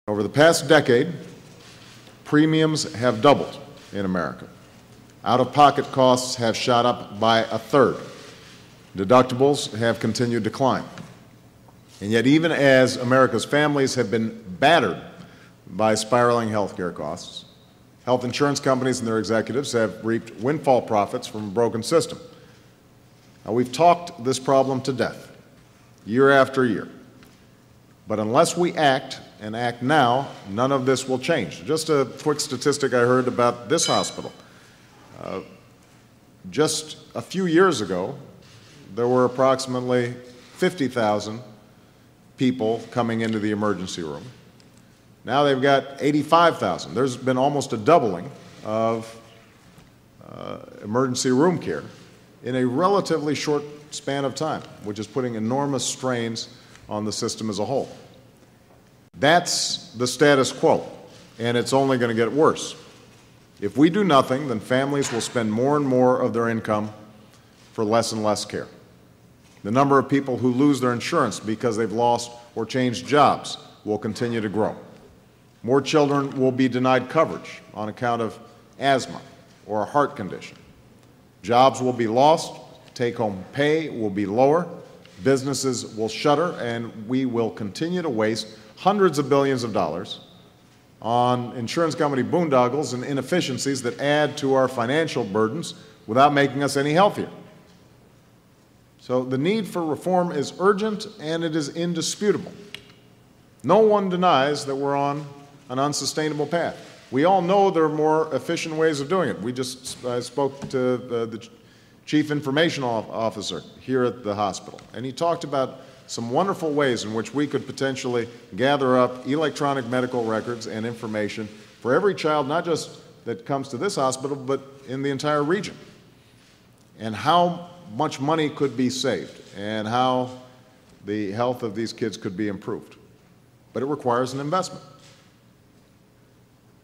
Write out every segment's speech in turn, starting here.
Over the past decade, premiums have doubled in America. Out-of-pocket costs have shot up by a third. Deductibles have continued to climb. And yet, even as America's families have been battered by spiraling health care costs, health insurance companies and their executives have reaped windfall profits from a broken system. Now, we've talked this problem to death, year after year. But unless we act, and act now, none of this will change. Just a quick statistic I heard about this hospital. Just a few years ago, there were approximately 50,000 people coming into the emergency room. Now they've got 85,000. There's been almost a doubling of emergency room care in a relatively short span of time, which is putting enormous strains on the system as a whole. That's the status quo, and it's only going to get worse. If we do nothing, then families will spend more and more of their income for less and less care. The number of people who lose their insurance because they've lost or changed jobs will continue to grow. More children will be denied coverage on account of asthma or a heart condition. Jobs will be lost, take-home pay will be lower, businesses will shutter, and we will continue to waste hundreds of billions of dollars on insurance company boondoggles and inefficiencies that add to our financial burdens without making us any healthier. So the need for reform is urgent and it is indisputable. No one denies that we're on an unsustainable path. We all know there are more efficient ways of doing it. We just spoke to the Chief Information Officer here at the hospital, and he talked about some wonderful ways in which we could potentially gather up electronic medical records and information for every child, not just that comes to this hospital, but in the entire region, and how much money could be saved and how the health of these kids could be improved. But it requires an investment.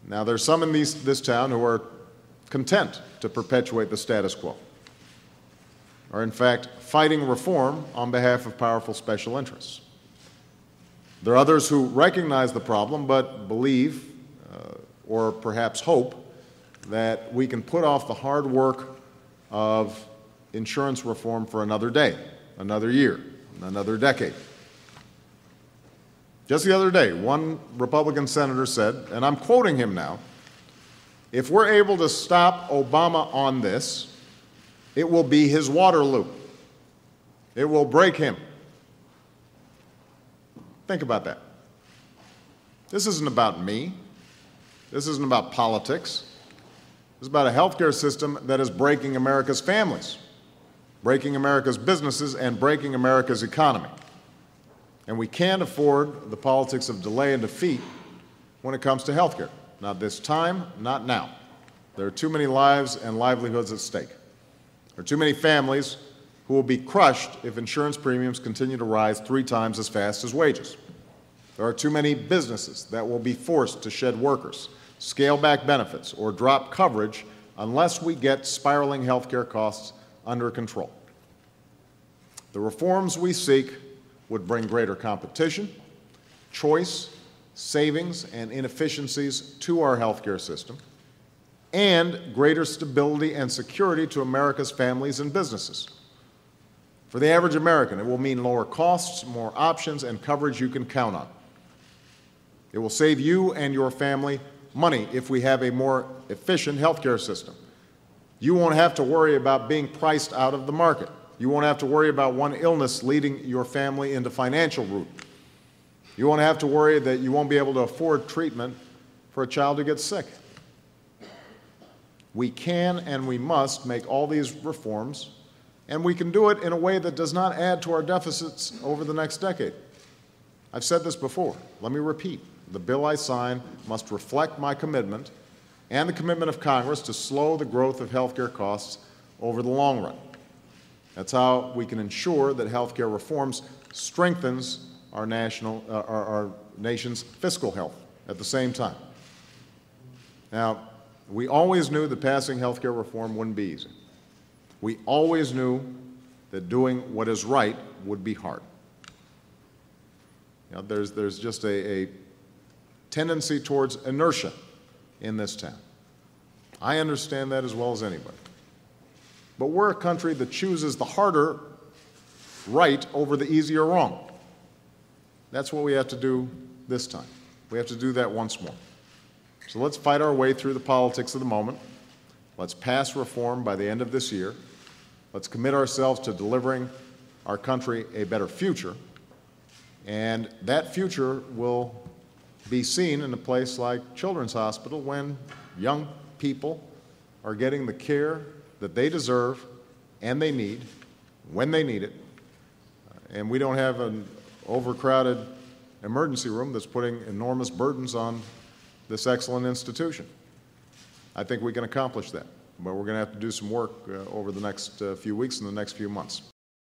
Now, there's some in this town who are content to perpetuate the status quo, are in fact fighting reform on behalf of powerful special interests. There are others who recognize the problem but believe, or perhaps hope, that we can put off the hard work of insurance reform for another day, another year, another decade. Just the other day, one Republican senator said, and I'm quoting him now, "If we're able to stop Obama on this, it will be his Waterloo. It will break him." Think about that. This isn't about me. This isn't about politics. This is about a healthcare system that is breaking America's families, breaking America's businesses, and breaking America's economy. And we can't afford the politics of delay and defeat when it comes to healthcare. Not this time, not now. There are too many lives and livelihoods at stake. There are too many families who will be crushed if insurance premiums continue to rise 3 times as fast as wages. There are too many businesses that will be forced to shed workers, scale back benefits, or drop coverage unless we get spiraling healthcare costs under control. The reforms we seek would bring greater competition, choice, savings, and inefficiencies to our healthcare system, and greater stability and security to America's families and businesses. For the average American, it will mean lower costs, more options, and coverage you can count on. It will save you and your family money if we have a more efficient healthcare system. You won't have to worry about being priced out of the market. You won't have to worry about one illness leading your family into financial ruin. You won't have to worry that you won't be able to afford treatment for a child who gets sick. We can and we must make all these reforms, and we can do it in a way that does not add to our deficits over the next decade. I've said this before. Let me repeat. The bill I sign must reflect my commitment and the commitment of Congress to slow the growth of healthcare costs over the long run. That's how we can ensure that healthcare reforms strengthens our nation's fiscal health at the same time. Now, we always knew that passing healthcare reform wouldn't be easy. We always knew that doing what is right would be hard. You know, there's just a tendency towards inertia in this town. I understand that as well as anybody. But we're a country that chooses the harder right over the easier wrong. That's what we have to do this time. We have to do that once more. So let's fight our way through the politics of the moment. Let's pass reform by the end of this year. Let's commit ourselves to delivering our country a better future. And that future will be seen in a place like Children's Hospital when young people are getting the care that they deserve and they need when they need it. And we don't have an overcrowded emergency room that's putting enormous burdens on this excellent institution. I think we can accomplish that, but we're going to have to do some work over the next few weeks and the next few months.